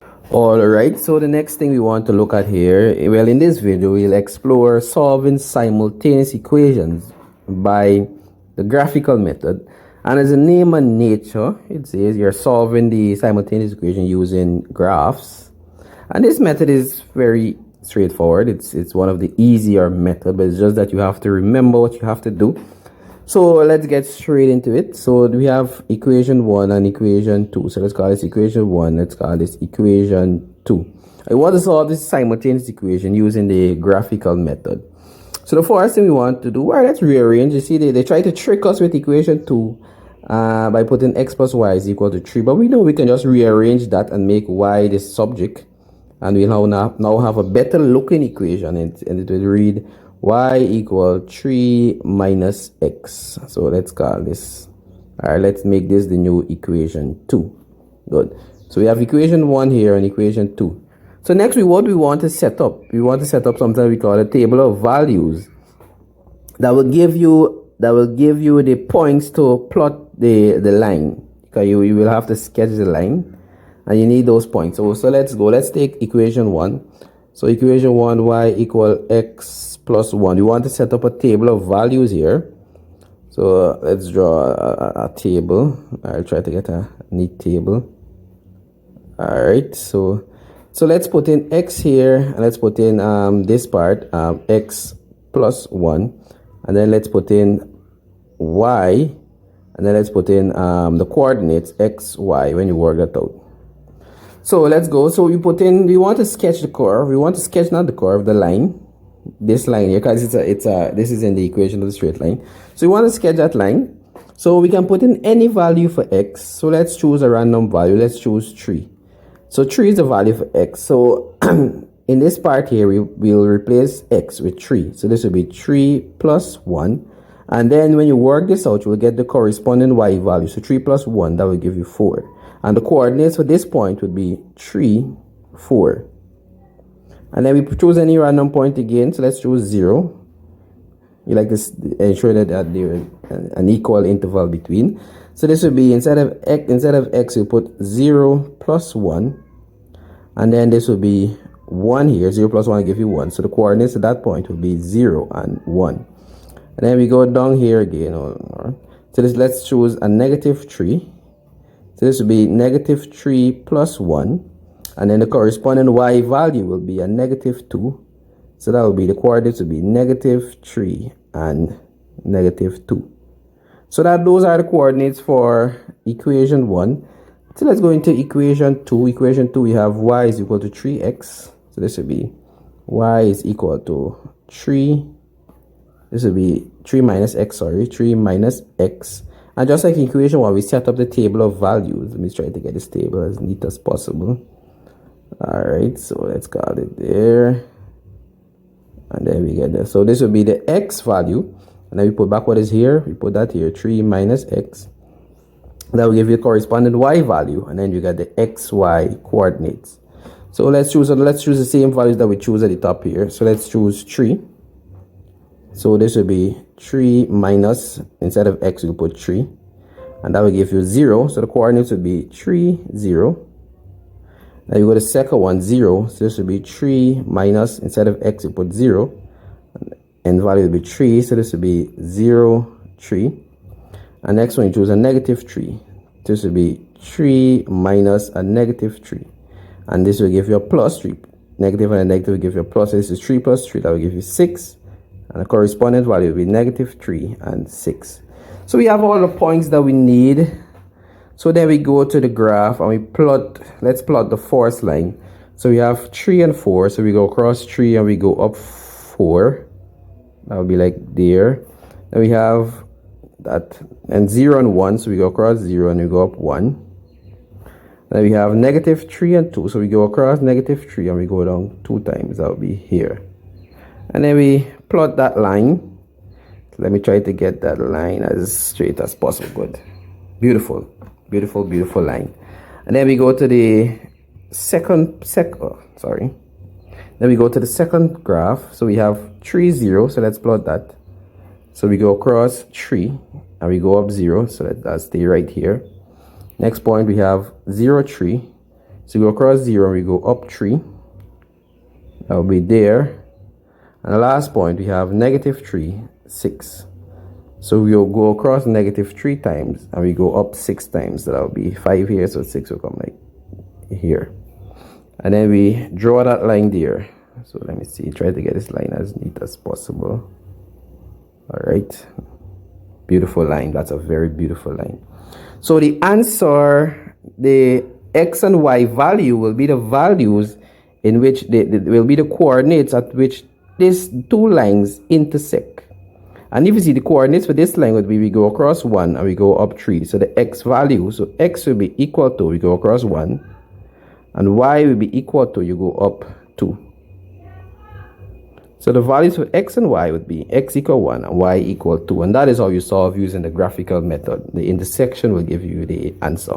Alright, so the next thing we want to look at here, well, in this video, we'll explore solving simultaneous equations by the graphical method. And as a name and nature, it says you're solving the simultaneous equation using graphs. And this method is very straightforward. It's one of the easier methods, but it's just that you have to remember what you have to do. So let's get straight into it. So we have equation 1 and equation 2. So let's call this equation 1. Let's call this equation 2. I want to solve this simultaneous equation using the graphical method. So the first thing we want to do, well, let's rearrange. You see, they try to trick us with equation 2 by putting x plus y is equal to 3. But we know we can just rearrange that and make y the subject. And we now have a better looking equation. And it will read y equal 3 minus x. So let's call this, all right, let's make this the new equation 2. Good. So we have equation 1 here and equation 2. So next, what we want to set up, something we call a table of values that will give you the points to plot the line, because you will have to sketch the line and you need those points. So let's go, let's take equation 1. So equation 1, y equal x plus 1. We want to set up a table of values here. So let's draw a table. I'll try to get a neat table. All right, so let's put in x here, and let's put in this part, x plus 1, and then let's put in y, and then let's put in the coordinates x, y when you work that out. So let's go. So we want to sketch the curve. We want to sketch not the curve, the line. This line here, because this is in the equation of the straight line. So we want to sketch that line. So we can put in any value for x. So let's choose a random value. Let's choose 3. So 3 is the value for x. So in this part here, we'll replace x with 3. So this will be 3 plus 1. And then when you work this out, you will get the corresponding y value. So 3 plus 1, that will give you 4. And the coordinates for this point would be 3, 4. And then we choose any random point again. So let's choose 0. You like this, ensure that there is an equal interval between. So this would be, instead of x, you put 0 plus 1. And then this would be 1 here. 0 plus 1 will give you 1. So the coordinates at that point would be 0 and 1. And then we go down here again. So let's choose a negative 3. So this will be negative 3 plus 1. And then the corresponding y value will be a negative 2. So that will be, the coordinates will be negative 3 and negative 2. So those are the coordinates for equation 1. So let's go into equation 2. Equation 2, we have y is equal to 3x. So this will be y is equal to 3. This will be 3 minus x, 3 minus x. And just like in equation 1, we set up the table of values. Let me try to get this table as neat as possible. All right, so let's call it there. And then we get that. So this will be the x value. And then we put back what is here. We put that here, 3 minus x. That will give you a corresponding y value. And then you get the xy coordinates. So let's choose the same values that we choose at the top here. So let's choose 3. So this will be 3 minus, instead of x, we'll put 3. And that will give you 0. So the coordinates will be 3, 0. Now you go to the second one, 0. So this will be 3 minus, instead of x, you put 0. And the value will be 3. So this will be 0, 3. And next one, you choose a negative 3. This will be 3 minus a negative 3. And this will give you a plus 3. Negative and a negative will give you a plus. So this is 3 plus 3. That will give you 6. And the corresponding value will be negative 3 and 6. So we have all the points that we need. So then we go to the graph and we plot, let's plot the first line. So we have 3 and 4. So we go across 3 and we go up 4. That will be like there. Then we have that, and 0 and 1. So we go across 0 and we go up 1. Then we have negative 3 and 2. So we go across negative 3 and we go down 2 times. That will be here. And then we plot that line. Let me try to get that line as straight as possible. Good. Beautiful. Beautiful, beautiful line. And then we go to the second Then we go to the second graph. So we have 3, 0. So let's plot that. So we go across 3 and we go up 0. So let's stay right here. Next point, we have 0, 3. So we go across 0, we go up 3. That will be there. And the last point, we have negative 3, 6. So we'll go across negative 3 times, and we go up 6 times. So that will be 5 here, so 6 will come like here. And then we draw that line there. So let me see, try to get this line as neat as possible. All right. Beautiful line. That's a very beautiful line. So the answer, the x and y value will be the values in which will be the coordinates at which these two lines intersect. And if you see the coordinates for this line would be, we go across 1 and we go up 3. So the x value, so x will be equal to, we go across 1, and y will be equal to, you go up 2. So the values for x and y would be x equal 1 and y equal 2. And that is how you solve using the graphical method. The intersection will give you the answer.